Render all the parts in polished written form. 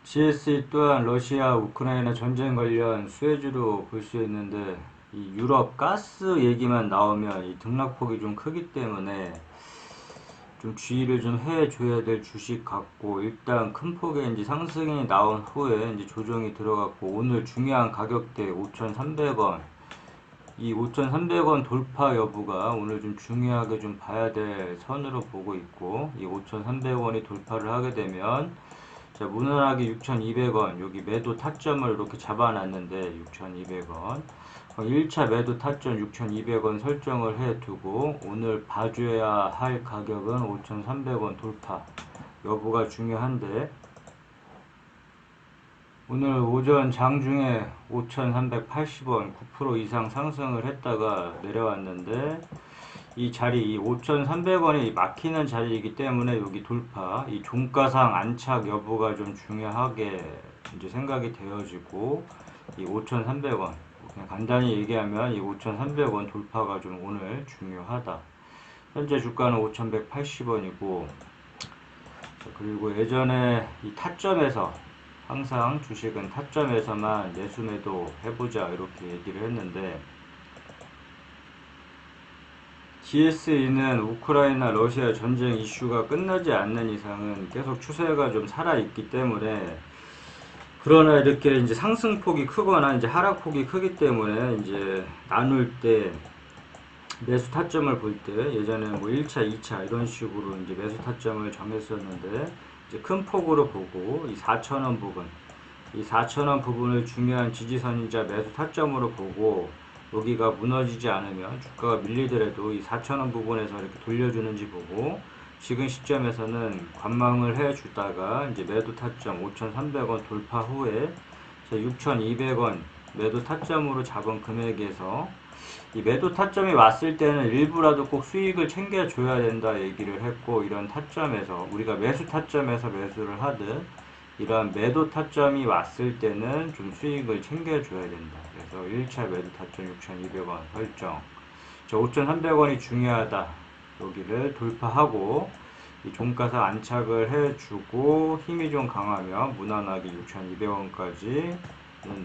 GSE 또한 러시아 우크라이나 전쟁 관련 수혜주로 볼 수 있는데 이 유럽 가스 얘기만 나오면 이 등락폭이 좀 크기 때문에 좀 주의를 좀 해줘야 될 주식 같고, 일단 큰 폭의 이제 상승이 나온 후에 이제 조정이 들어갔고, 오늘 중요한 가격대 5,300원, 이 5,300원 돌파 여부가 오늘 좀 중요하게 좀 봐야 될 선으로 보고 있고, 이 5,300원이 돌파를 하게 되면 자, 무난하게 6,200원 여기 매도 타점을 이렇게 잡아놨는데 6,200원 1차 매도 타점 6,200원 설정을 해두고 오늘 봐줘야 할 가격은 5,300원 돌파 여부가 중요한데, 오늘 오전 장중에 5,380원 9% 이상 상승을 했다가 내려왔는데, 이 자리, 이 5,300원이 막히는 자리이기 때문에 여기 돌파, 이 종가상 안착 여부가 좀 중요하게 이제 생각이 되어지고, 이 5,300원, 그냥 간단히 얘기하면 이 5,300원 돌파가 좀 오늘 중요하다. 현재 주가는 5,180원이고, 그리고 예전에 이 타점에서 항상 주식은 타점에서만 매수 매도 해보자 이렇게 얘기를 했는데, GSE는 우크라이나 러시아 전쟁 이슈가 끝나지 않는 이상은 계속 추세가 좀 살아있기 때문에, 그러나 이렇게 이제 상승폭이 크거나 이제 하락폭이 크기 때문에 이제 나눌 때 매수 타점을 볼 때 예전에 뭐 1차, 2차 이런 식으로 이제 매수 타점을 정했었는데, 이제 큰 폭으로 보고 이 4,000원 부분, 이 4,000원 부분을 중요한 지지선이자 매수 타점으로 보고, 여기가 무너지지 않으면 주가가 밀리더라도 이 4,000원 부분에서 이렇게 돌려주는지 보고, 지금 시점에서는 관망을 해주다가 이제 매도 타점 5,300원 돌파 후에 6,200원 매도 타점으로 잡은 금액에서 이 매도 타점이 왔을 때는 일부라도 꼭 수익을 챙겨줘야 된다 얘기를 했고, 이런 타점에서 우리가 매수 타점에서 매수를 하듯 이러한 매도 타점이 왔을 때는 좀 수익을 챙겨줘야 된다. 그래서 1차 매도 타점 6,200원 설정. 5,300원이 중요하다. 여기를 돌파하고 이 종가상 안착을 해주고 힘이 좀 강하면 무난하게 6,200원까지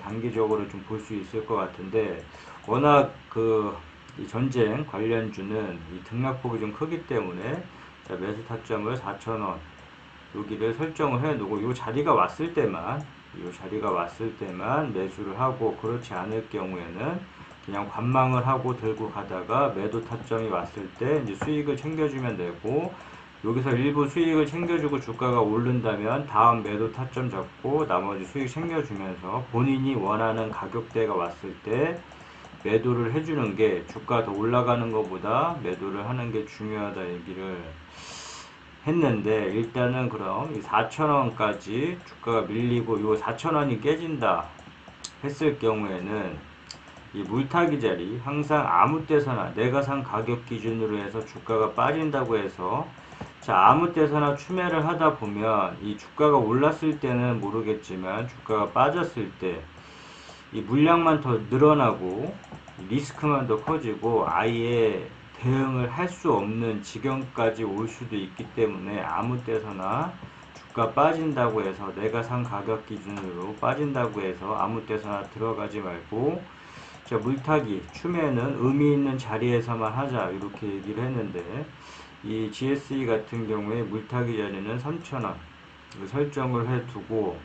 단기적으로 좀 볼 수 있을 것 같은데, 워낙 이 전쟁 관련주는 이 등락폭이 좀 크기 때문에 자, 매수 타점을 4,000원 여기를 설정을 해 놓고 이 자리가 왔을 때만 매수를 하고, 그렇지 않을 경우에는 그냥 관망을 하고 들고 가다가 매도 타점이 왔을 때 이제 수익을 챙겨주면 되고, 여기서 일부 수익을 챙겨주고 주가가 오른다면 다음 매도 타점 잡고 나머지 수익 챙겨주면서 본인이 원하는 가격대가 왔을 때 매도를 해주는 게, 주가 더 올라가는 것보다 매도를 하는 게 중요하다 얘기를 했는데, 일단은 그럼 이 4,000원까지 주가가 밀리고 요 4,000원이 깨진다 했을 경우에는 이 물타기 자리 항상 아무 때서나 내가 산 가격 기준으로 해서 주가가 빠진다고 해서, 자, 아무 때서나 추매를 하다 보면 이 주가가 올랐을 때는 모르겠지만 주가가 빠졌을 때 이 물량만 더 늘어나고 리스크만 더 커지고 아예 대응을 할 수 없는 지경까지 올 수도 있기 때문에, 아무 때서나 주가 빠진다고 해서 내가 산 가격 기준으로 빠진다고 해서 아무 때서나 들어가지 말고, 자, 물타기 추매는 의미 있는 자리에서만 하자 이렇게 얘기를 했는데, 이 GSE 같은 경우에 물타기 자리는 3,000원 설정을 해두고,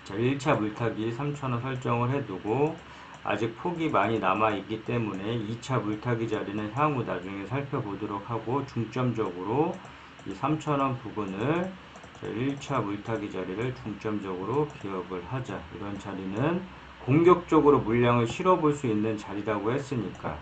자, 1차 물타기 3,000원 설정을 해두고 아직 폭이 많이 남아있기 때문에 2차 물타기 자리는 향후 나중에 살펴보도록 하고, 중점적으로 이 3,000원 부분을 1차 물타기 자리를 중점적으로 기억을 하자. 이런 자리는 공격적으로 물량을 실어볼 수 있는 자리라고 했으니까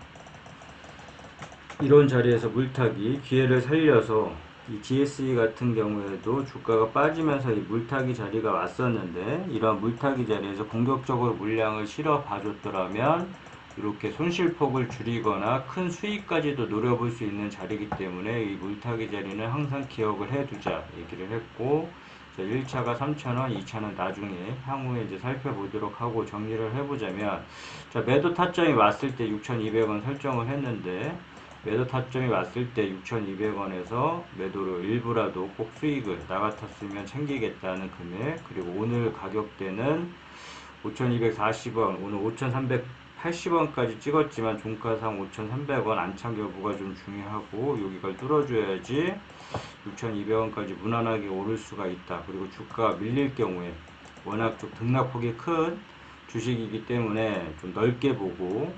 이런 자리에서 물타기 기회를 살려서, 이 GSE 같은 경우에도 주가가 빠지면서 이 물타기 자리가 왔었는데, 이런 물타기 자리에서 공격적으로 물량을 실어 봐줬더라면 이렇게 손실폭을 줄이거나 큰 수익까지도 노려볼 수 있는 자리이기 때문에 이 물타기 자리는 항상 기억을 해두자 얘기를 했고, 1차가 3,000원, 2차는 나중에 향후에 이제 살펴보도록 하고, 정리를 해보자면, 자, 매도 타점이 왔을 때 6,200원 설정을 했는데 매도 타점이 왔을 때 6,200원에서 매도를 일부라도 꼭 수익을 나 같았으면 챙기겠다는 금액, 그리고 오늘 가격대는 5,240원, 오늘 5,380원까지 찍었지만 종가상 5,300원 안착 여부가 좀 중요하고 여기가 뚫어줘야지 6,200원까지 무난하게 오를 수가 있다. 그리고 주가가 밀릴 경우에 워낙 좀 등락폭이 큰 주식이기 때문에 좀 넓게 보고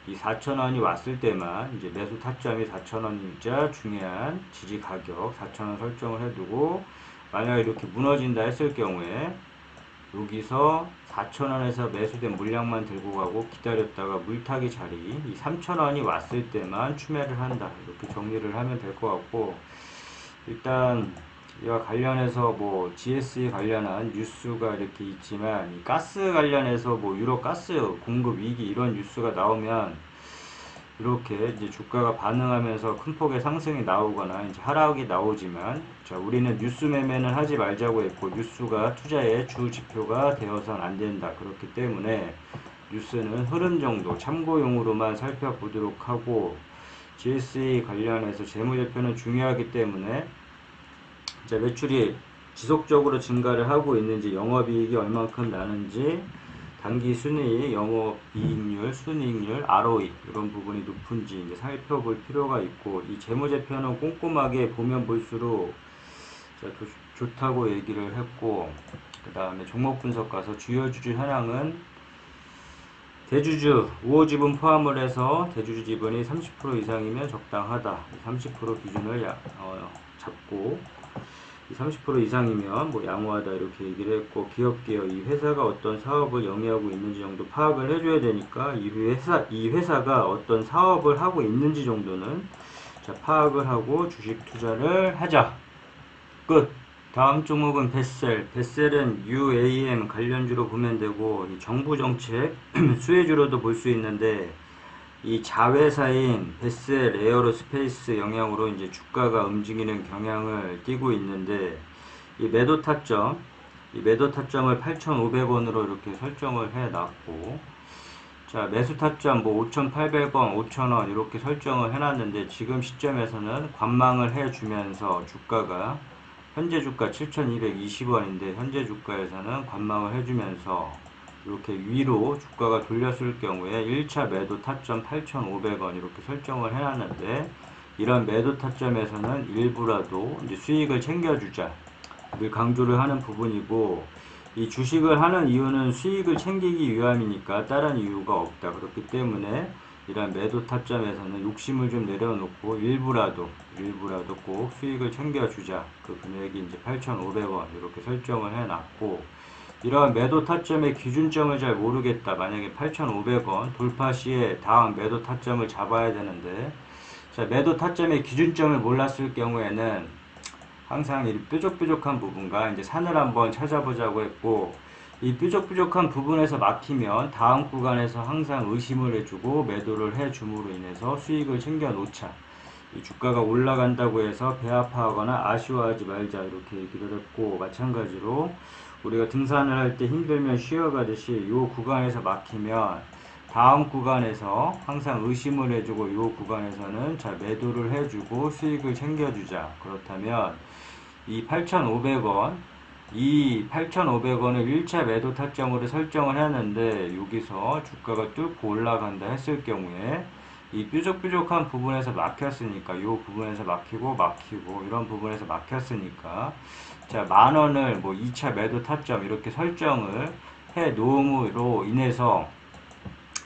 이 4,000원이 왔을 때만 이제 매수 타점이 4,000원이자 중요한 지지 가격 4,000원 설정을 해두고, 만약에 이렇게 무너진다 했을 경우에 여기서 4,000원에서 매수된 물량만 들고 가고 기다렸다가 물타기 자리 이 3,000원이 왔을 때만 추매를 한다. 이렇게 정리를 하면 될 것 같고, 일단 이와 관련해서 뭐 GSE 관련한 뉴스가 이렇게 있지만 이 가스 관련해서 뭐 유럽 가스 공급 위기 이런 뉴스가 나오면 이렇게 이제 주가가 반응하면서 큰 폭의 상승이 나오거나 이제 하락이 나오지만, 자, 우리는 뉴스 매매는 하지 말자고 했고 뉴스가 투자의 주 지표가 되어선 안 된다. 그렇기 때문에 뉴스는 흐름 정도 참고용으로만 살펴보도록 하고, GSE 관련해서 재무제표는 중요하기 때문에 자, 매출이 지속적으로 증가를 하고 있는지, 영업이익이 얼만큼 나는지, 단기 순이익, 영업이익률, 순이익률, ROE 이런 부분이 높은지 이제 살펴볼 필요가 있고, 이 재무제표는 꼼꼼하게 보면 볼수록 좋다고 얘기를 했고, 그 다음에 종목 분석 가서 주요 주주 현황은 대주주 우호 지분 포함을 해서 대주주 지분이 30% 이상이면 적당하다. 30% 기준을 잡고 30% 이상이면 뭐 양호하다 이렇게 얘기를 했고, 기업 이 회사가 어떤 사업을 영위하고 있는지 정도 파악을 해줘야 되니까 이 회사가 어떤 사업을 하고 있는지 정도는 자, 파악을 하고 주식 투자를 하자. 끝. 다음 종목은 벳셀. 벳셀은 UAM 관련주로 보면 되고, 이 정부 정책 수혜주로도 볼 수 있는데, 이 자회사인 벳셀 에어로스페이스 영향으로 이제 주가가 움직이는 경향을 띠고 있는데, 이 매도 타점을 8,500원으로 이렇게 설정을 해 놨고, 자, 매수 타점 뭐 5,800원, 5,000원 이렇게 설정을 해 놨는데, 지금 시점에서는 관망을 해 주면서 주가가 현재 주가 7,220원인데 현재 주가에서는 관망을 해주면서 이렇게 위로 주가가 돌렸을 경우에 1차 매도 타점 8,500원 이렇게 설정을 해놨는데, 이런 매도 타점에서는 일부라도 이제 수익을 챙겨주자 늘 강조를 하는 부분이고, 이 주식을 하는 이유는 수익을 챙기기 위함이니까 다른 이유가 없다. 그렇기 때문에 이런 매도 타점에서는 욕심을 좀 내려놓고 일부라도 꼭 수익을 챙겨주자. 그 금액이 이제 8,500원 이렇게 설정을 해놨고, 이러한 매도 타점의 기준점을 잘 모르겠다. 만약에 8,500원 돌파 시에 다음 매도 타점을 잡아야 되는데, 자, 매도 타점의 기준점을 몰랐을 경우에는 항상 이 뾰족한 부분과 이제 산을 한번 찾아보자고 했고, 이 뾰족한 부분에서 막히면 다음 구간에서 항상 의심을 해주고 매도를 해줌으로 인해서 수익을 챙겨 놓자. 이 주가가 올라간다고 해서 배 아파하거나 아쉬워하지 말자 이렇게 얘기를 했고, 마찬가지로 우리가 등산을 할 때 힘들면 쉬어가듯이 이 구간에서 막히면 다음 구간에서 항상 의심을 해주고 이 구간에서는 자, 매도를 해주고 수익을 챙겨주자. 그렇다면 이 8,500원 이 8,500원을 1차 매도 타점으로 설정을 했는데, 여기서 주가가 뚫고 올라간다 했을 경우에 이 뾰족한 부분에서 막혔으니까, 이 부분에서 막히고 이런 부분에서 막혔으니까, 자, 10,000원을 뭐 2차 매도 타점 이렇게 설정을 해 놓음으로 인해서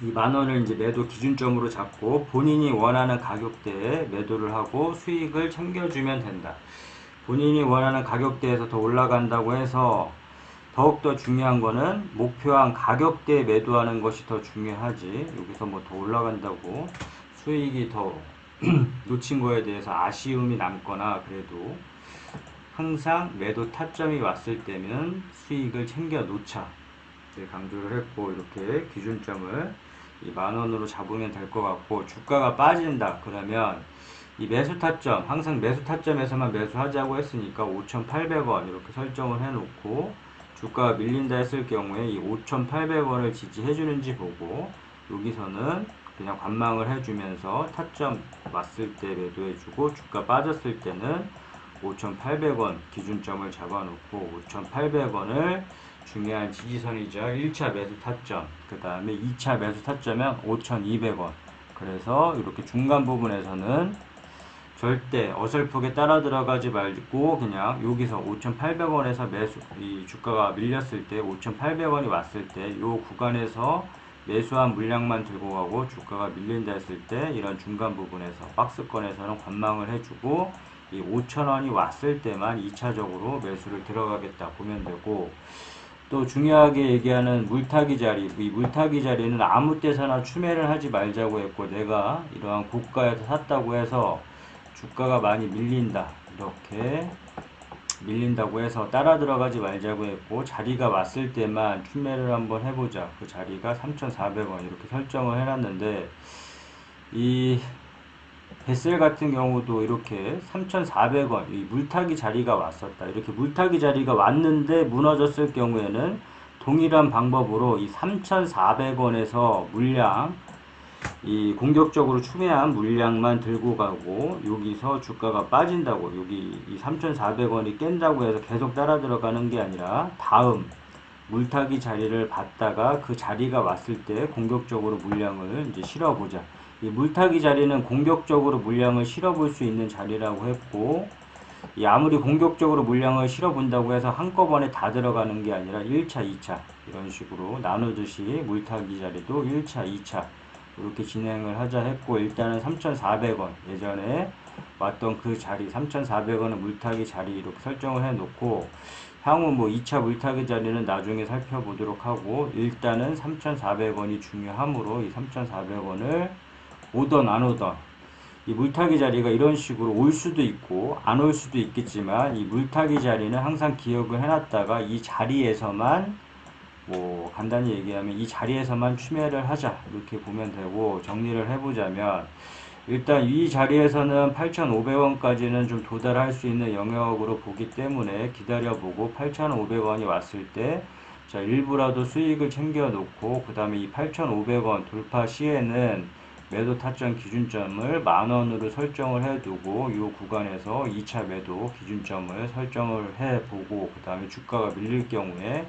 이 10,000원을 이제 매도 기준점으로 잡고 본인이 원하는 가격대에 매도를 하고 수익을 챙겨주면 된다. 본인이 원하는 가격대에서 더 올라간다고 해서 더욱더 중요한 거는 목표한 가격대에 매도하는 것이 더 중요하지, 여기서 뭐 더 올라간다고 수익이 더 놓친 거에 대해서 아쉬움이 남거나, 그래도 항상 매도 타점이 왔을 때는 수익을 챙겨 놓자 강조를 했고, 이렇게 기준점을 이 10,000원으로 잡으면 될 것 같고, 주가가 빠진다 그러면 이 매수 타점, 항상 매수 타점에서만 매수하자고 했으니까 5,800원 이렇게 설정을 해놓고, 주가가 밀린다 했을 경우에 이 5,800원을 지지해주는지 보고 여기서는 그냥 관망을 해주면서 타점 왔을 때 매도해주고 주가 빠졌을 때는 5,800원 기준점을 잡아놓고 5,800원을 중요한 지지선이죠. 1차 매수 타점, 그 다음에 2차 매수 타점은 5,200원. 그래서 이렇게 중간 부분에서는 절대 어설프게 따라 들어가지 말고 그냥 여기서 5,800원에서 매수, 이 주가가 밀렸을 때 5,800원이 왔을 때 이 구간에서 매수한 물량만 들고 가고 주가가 밀린다 했을 때 이런 중간 부분에서 박스권에서는 관망을 해주고 이 5,000원이 왔을 때만 2차적으로 매수를 들어가겠다 보면 되고, 또 중요하게 얘기하는 물타기 자리, 이 물타기 자리는 아무 때서나 추매를 하지 말자고 했고, 내가 이러한 고가에서 샀다고 해서 주가가 많이 밀린다, 이렇게 밀린다고 해서 따라 들어가지 말자고 했고, 자리가 왔을 때만 추매를 한번 해보자. 그 자리가 3,400원 이렇게 설정을 해놨는데, 이 베셀 같은 경우도 이렇게 3,400원 이 물타기 자리가 왔었다. 이렇게 물타기 자리가 왔는데 무너졌을 경우에는 동일한 방법으로 이 3,400원에서 물량, 이 공격적으로 추매한 물량만 들고 가고, 여기서 주가가 빠진다고, 여기 이 3,400원이 깬다고 해서 계속 따라 들어가는 게 아니라 다음 물타기 자리를 봤다가 그 자리가 왔을 때 공격적으로 물량을 이제 실어보자. 이 물타기 자리는 공격적으로 물량을 실어볼 수 있는 자리라고 했고, 아무리 공격적으로 물량을 실어본다고 해서 한꺼번에 다 들어가는 게 아니라 1차, 2차 이런 식으로 나누듯이 물타기 자리도 1차, 2차 이렇게 진행을 하자 했고, 일단은 3,400원 예전에 왔던 그 자리 3,400원은 물타기 자리 이렇게 설정을 해 놓고, 향후 뭐 2차 물타기 자리는 나중에 살펴보도록 하고, 일단은 3,400원이 중요하므로 이 3,400원을 오던 안 오던 이 물타기 자리가 이런 식으로 올 수도 있고 안 올 수도 있겠지만, 이 물타기 자리는 항상 기억을 해놨다가 이 자리에서만, 뭐 간단히 얘기하면 이 자리에서만 추매를 하자 이렇게 보면 되고, 정리를 해보자면 일단 이 자리에서는 8,500원까지는 좀 도달할 수 있는 영역으로 보기 때문에 기다려보고, 8,500원이 왔을 때 자 일부라도 수익을 챙겨 놓고, 그 다음에 이 8,500원 돌파 시에는 매도 타점 기준점을 10,000원으로 설정을 해두고 이 구간에서 2차 매도 기준점을 설정을 해보고, 그 다음에 주가가 밀릴 경우에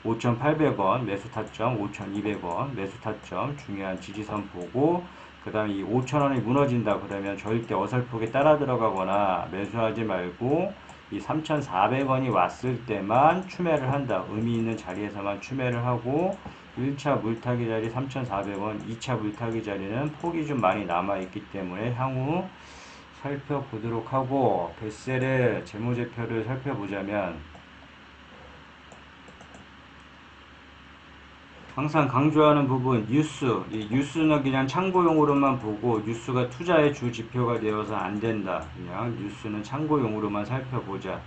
5,800원 매수 타점, 5,200원 매수 타점 중요한 지지선 보고, 그 다음에 이 5,000원이 무너진다 그러면 절대 어설프게 따라 들어가거나 매수하지 말고 이 3,400원이 왔을 때만 추매를 한다. 의미 있는 자리에서만 추매를 하고, 1차 물타기 자리 3,400원, 2차 물타기 자리는 폭이 좀 많이 남아있기 때문에 향후 살펴보도록 하고, 베셀의 재무제표를 살펴보자면 항상 강조하는 부분, 뉴스. 이 뉴스는 그냥 참고용으로만 보고, 뉴스가 투자의 주 지표가 되어서 안 된다. 그냥 뉴스는 참고용으로만 살펴보자.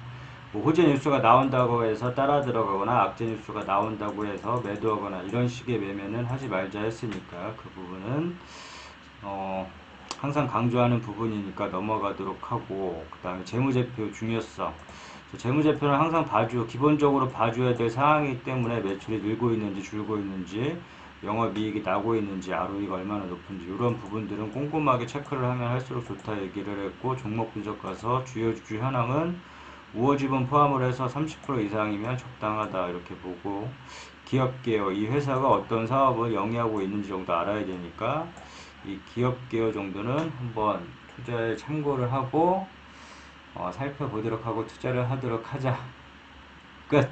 뭐 호재 뉴스가 나온다고 해서 따라 들어가거나 악재 뉴스가 나온다고 해서 매도하거나 이런 식의 매매는 하지 말자 했으니까, 그 부분은 항상 강조하는 부분이니까 넘어가도록 하고, 그 다음에 재무제표 중요성. 재무제표는 항상 기본적으로 봐줘야 될 사항이기 때문에 매출이 늘고 있는지 줄고 있는지, 영업이익이 나고 있는지, ROE가 얼마나 높은지 이런 부분들은 꼼꼼하게 체크를 하면 할수록 좋다 얘기를 했고, 종목 분석 가서 주요 주주 현황은 우호지분 포함을 해서 30% 이상이면 적당하다 이렇게 보고, 기업개요, 이 회사가 어떤 사업을 영위하고 있는지 정도 알아야 되니까 이 기업개요 정도는 한번 투자에 참고를 하고 살펴보도록 하고 투자를 하도록 하자. 끝.